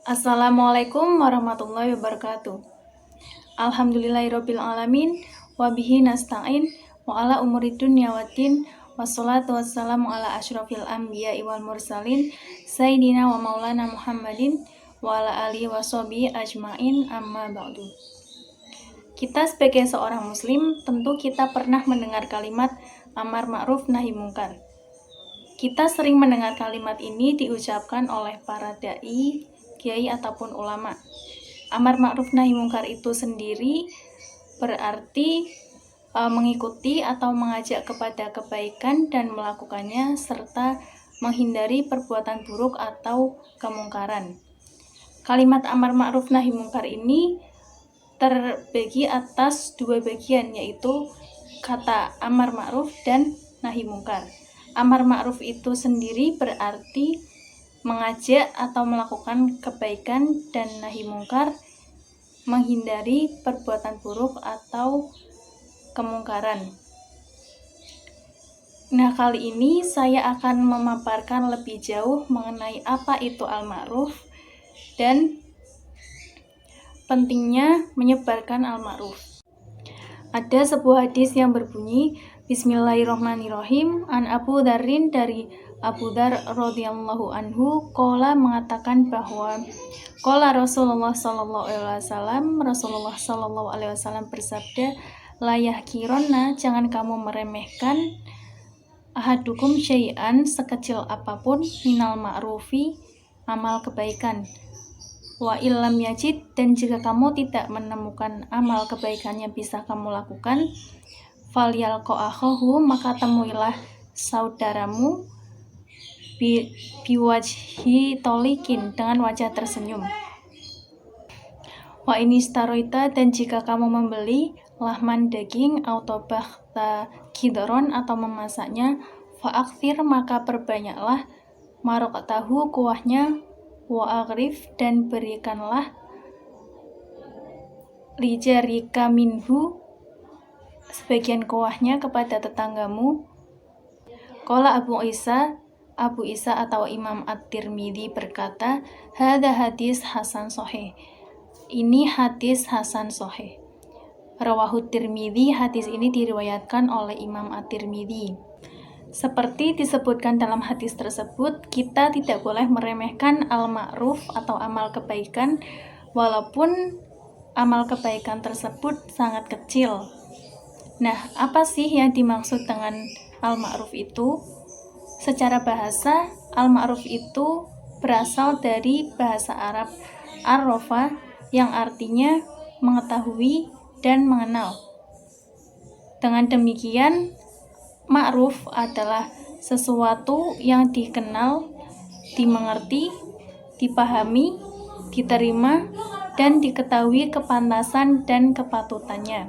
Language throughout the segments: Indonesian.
Assalamualaikum warahmatullahi wabarakatuh. Alhamdulillahirabbil alamin wa bihi nasta'in wa ala umuri dunya waddin wassalatu wassalamu ala asyrafil anbiya'i wal mursalin sayyidina wa maulana Muhammadin wa ala alihi washabihi ajmain amma ba'du. Kita sebagai seorang muslim tentu kita pernah mendengar kalimat amar ma'ruf nahi mungkar. Kita sering mendengar kalimat ini diucapkan oleh para dai, kiai ataupun ulama. Amar ma'ruf nahi mungkar itu sendiri berarti mengikuti atau mengajak kepada kebaikan dan melakukannya serta menghindari perbuatan buruk atau kemungkaran. Kalimat amar ma'ruf nahi mungkar ini terbagi atas dua bagian, yaitu kata amar ma'ruf dan nahi mungkar. Amar ma'ruf itu sendiri berarti mengajak atau melakukan kebaikan, dan nahi mungkar menghindari perbuatan buruk atau kemungkaran. Nah, kali ini saya akan memaparkan lebih jauh mengenai apa itu al-ma'ruf dan pentingnya menyebarkan al-ma'ruf. Ada sebuah hadis yang berbunyi, Bismillahirrahmanirrahim, an Abu Dzarrin, dari Abu Dzar radhiyallahu anhu, qala mengatakan bahwa qala Rasulullah sallallahu alaihi wasallam bersabda, la yahkironna, jangan kamu meremehkan ahadukum syai'an, sekecil apapun, minal ma'rufi, amal kebaikan. Wa illam yajid, dan jika kamu tidak menemukan amal kebaikan yang bisa kamu lakukan, falyalqa akhahu, maka temuilah saudaramu biwajhi tolikin, dengan wajah tersenyum. Wa inistaroita, dan jika kamu membeli lahman daging atau bakhta kidron, atau memasaknya, fa'akthir, maka perbanyaklah maraqatahu, kuahnya, wa aghrif, dan berikanlah lijarika minhu, sebagian kuahnya, kepada tetanggamu. Qala Abu Isa atau Imam At-Tirmidzi berkata, hadza hadis hasan sahih, ini hadis hasan sahih. Rawahu Tirmidzi, hadis ini diriwayatkan oleh Imam At-Tirmidzi. Seperti disebutkan dalam hadis tersebut, kita tidak boleh meremehkan al-ma'ruf atau amal kebaikan, walaupun amal kebaikan tersebut sangat kecil. Nah, apa sih yang dimaksud dengan al-ma'ruf itu? Secara bahasa, al-ma'ruf itu berasal dari bahasa Arab ar-rofa, yang artinya mengetahui dan mengenal. Dengan demikian, ma'ruf adalah sesuatu yang dikenal, dimengerti, dipahami, diterima, dan diketahui kepantasan dan kepatutannya.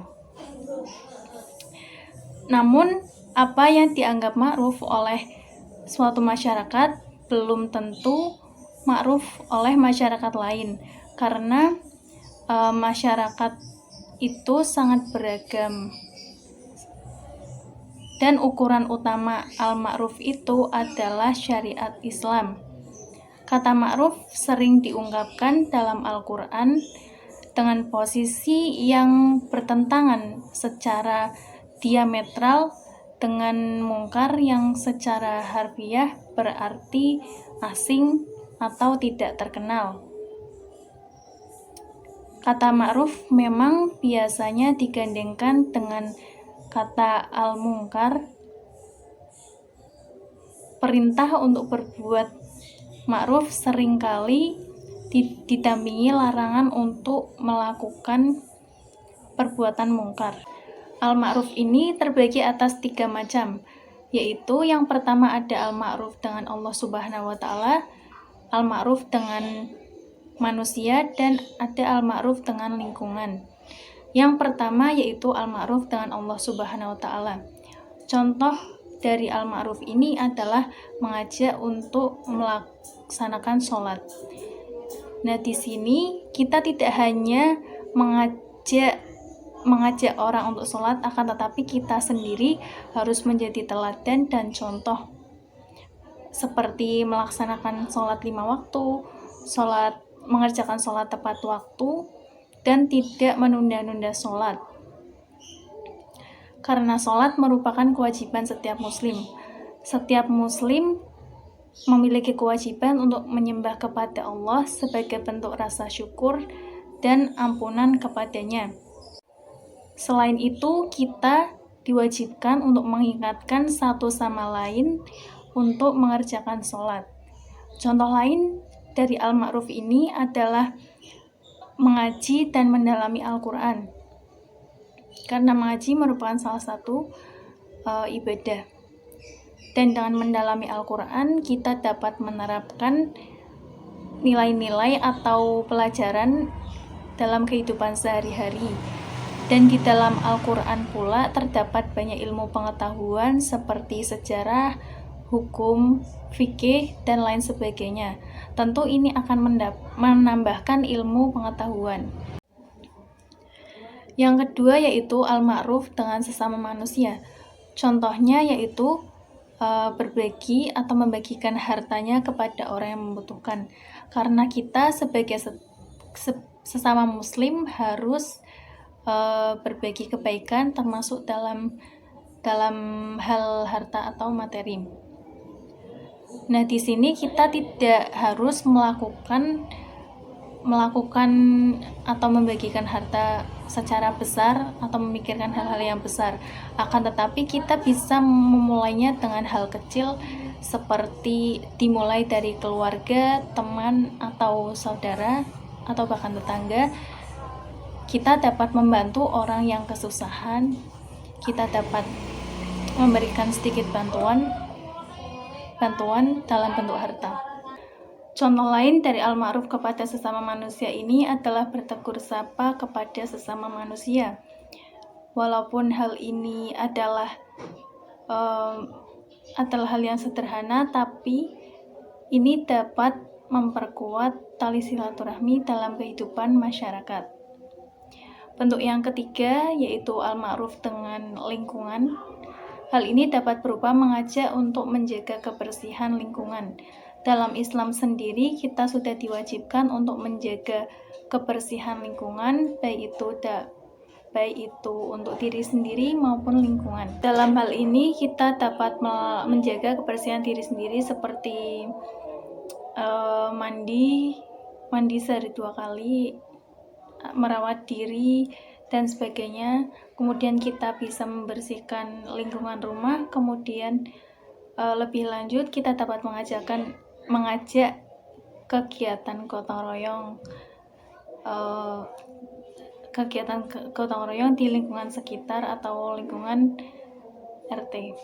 Namun, apa yang dianggap ma'ruf oleh suatu masyarakat belum tentu ma'ruf oleh masyarakat lain, karena masyarakat itu sangat beragam. Dan ukuran utama al-ma'ruf itu adalah syariat Islam. Kata ma'ruf sering diungkapkan dalam Al-Quran dengan posisi yang bertentangan secara diametral dengan mungkar, yang secara harfiah berarti asing atau tidak terkenal. Kata ma'ruf memang biasanya digandengkan dengan kata al-mungkar, perintah untuk berbuat ma'ruf seringkali didampingi larangan untuk melakukan perbuatan mungkar. Al-ma'ruf ini terbagi atas 3 macam, yaitu yang pertama ada al-ma'ruf dengan Allah Subhanahu wa Ta'ala, al-ma'ruf dengan manusia, dan ada al-ma'ruf dengan lingkungan. Yang pertama yaitu al-ma'ruf dengan Allah Subhanahu wa Ta'ala. Contoh dari al-ma'ruf ini adalah mengajak untuk melaksanakan sholat. Nah, di sini kita tidak hanya mengajak orang untuk sholat, akan tetapi kita sendiri harus menjadi teladan dan contoh, seperti melaksanakan sholat 5 waktu, sholat mengerjakan sholat tepat waktu dan tidak menunda-nunda sholat. Karena sholat merupakan kewajiban setiap muslim. Setiap muslim memiliki kewajiban untuk menyembah kepada Allah sebagai bentuk rasa syukur dan ampunan kepadanya. Selain itu, kita diwajibkan untuk mengingatkan satu sama lain untuk mengerjakan sholat. Contoh lain dari al-ma'ruf ini adalah mengaji dan mendalami Al-Quran. Karena mengaji merupakan salah satu ibadah. Dan dengan mendalami Al-Quran, kita dapat menerapkan nilai-nilai atau pelajaran dalam kehidupan sehari-hari. Dan di dalam Al-Quran pula terdapat banyak ilmu pengetahuan seperti sejarah, hukum, fikih, dan lain sebagainya. Tentu ini akan menambahkan ilmu pengetahuan. Yang kedua yaitu al-ma'ruf dengan sesama manusia. Contohnya yaitu berbagi atau membagikan hartanya kepada orang yang membutuhkan. Karena kita sebagai sesama muslim harus berbagi kebaikan termasuk dalam hal harta atau materi. Nah, di sini kita tidak harus melakukan atau membagikan harta secara besar atau memikirkan hal-hal yang besar. Akan tetapi kita bisa memulainya dengan hal kecil seperti dimulai dari keluarga, teman atau saudara atau bahkan tetangga. Kita dapat membantu orang yang kesusahan. Kita dapat memberikan sedikit bantuan dalam bentuk harta. Contoh lain dari al-ma'ruf kepada sesama manusia ini adalah bertegur sapa kepada sesama manusia. Walaupun hal ini adalah hal yang sederhana, tapi ini dapat memperkuat tali silaturahmi dalam kehidupan masyarakat. Bentuk yang ketiga yaitu al-ma'ruf dengan lingkungan. Hal ini dapat berupa mengajak untuk menjaga kebersihan lingkungan. Dalam Islam sendiri, kita sudah diwajibkan untuk menjaga kebersihan lingkungan, baik itu untuk diri sendiri maupun lingkungan. Dalam hal ini, kita dapat menjaga kebersihan diri sendiri seperti mandi sehari 2 kali, merawat diri, dan sebagainya. Kemudian kita bisa membersihkan lingkungan rumah. Kemudian lebih lanjut kita dapat mengajak kegiatan gotong royong di lingkungan sekitar atau lingkungan RT.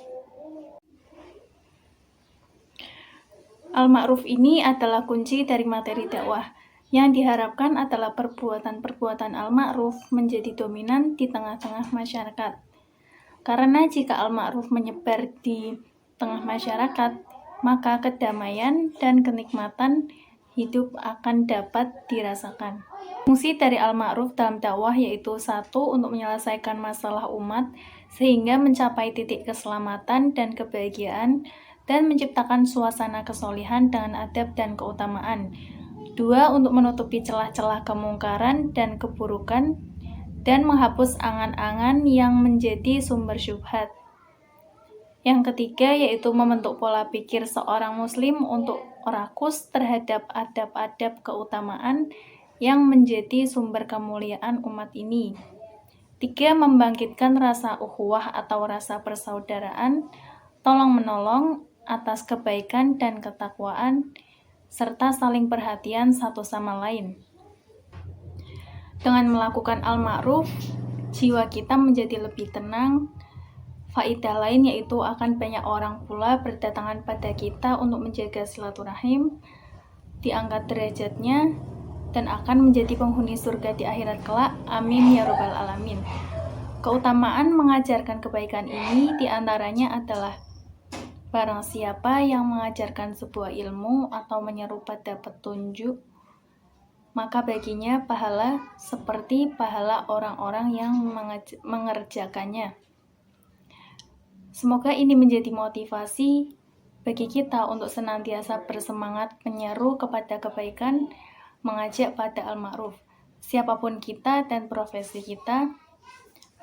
Al-ma'ruf ini adalah kunci dari materi dakwah. Yang diharapkan adalah perbuatan-perbuatan al-ma'ruf menjadi dominan di tengah-tengah masyarakat. Karena jika al-ma'ruf menyebar di tengah masyarakat, maka kedamaian dan kenikmatan hidup akan dapat dirasakan. Fungsi dari al-ma'ruf dalam dakwah yaitu 1. Untuk menyelesaikan masalah umat sehingga mencapai titik keselamatan dan kebahagiaan dan menciptakan suasana kesolehan dengan adab dan keutamaan. 2. Untuk menutupi celah-celah kemungkaran dan keburukan dan menghapus angan-angan yang menjadi sumber syubhat. Yang ketiga yaitu membentuk pola pikir seorang muslim untuk rakus terhadap adab-adab keutamaan yang menjadi sumber kemuliaan umat ini. 3. Membangkitkan rasa ukhuwah atau rasa persaudaraan, tolong-menolong atas kebaikan dan ketakwaan, serta saling perhatian satu sama lain. Dengan melakukan al-ma'ruf, jiwa kita menjadi lebih tenang. Faidah lain yaitu akan banyak orang pula berdatangan pada kita untuk menjaga silaturahim, diangkat derajatnya, dan akan menjadi penghuni surga di akhirat kelak. Amin ya rabbal alamin. Keutamaan mengajarkan kebaikan ini diantaranya adalah barang siapa yang mengajarkan sebuah ilmu atau menyeru pada petunjuk, maka baginya pahala seperti pahala orang-orang yang mengerjakannya. Semoga ini menjadi motivasi bagi kita untuk senantiasa bersemangat menyeru kepada kebaikan mengajak pada al-ma'ruf. Siapapun kita dan profesi kita,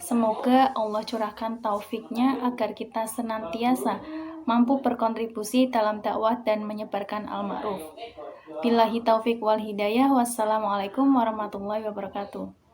semoga Allah curahkan taufiknya agar kita senantiasa mampu berkontribusi dalam dakwah dan menyebarkan al-ma'ruf. Billahi taufik wal hidayah. Wassalamualaikum warahmatullahi wabarakatuh.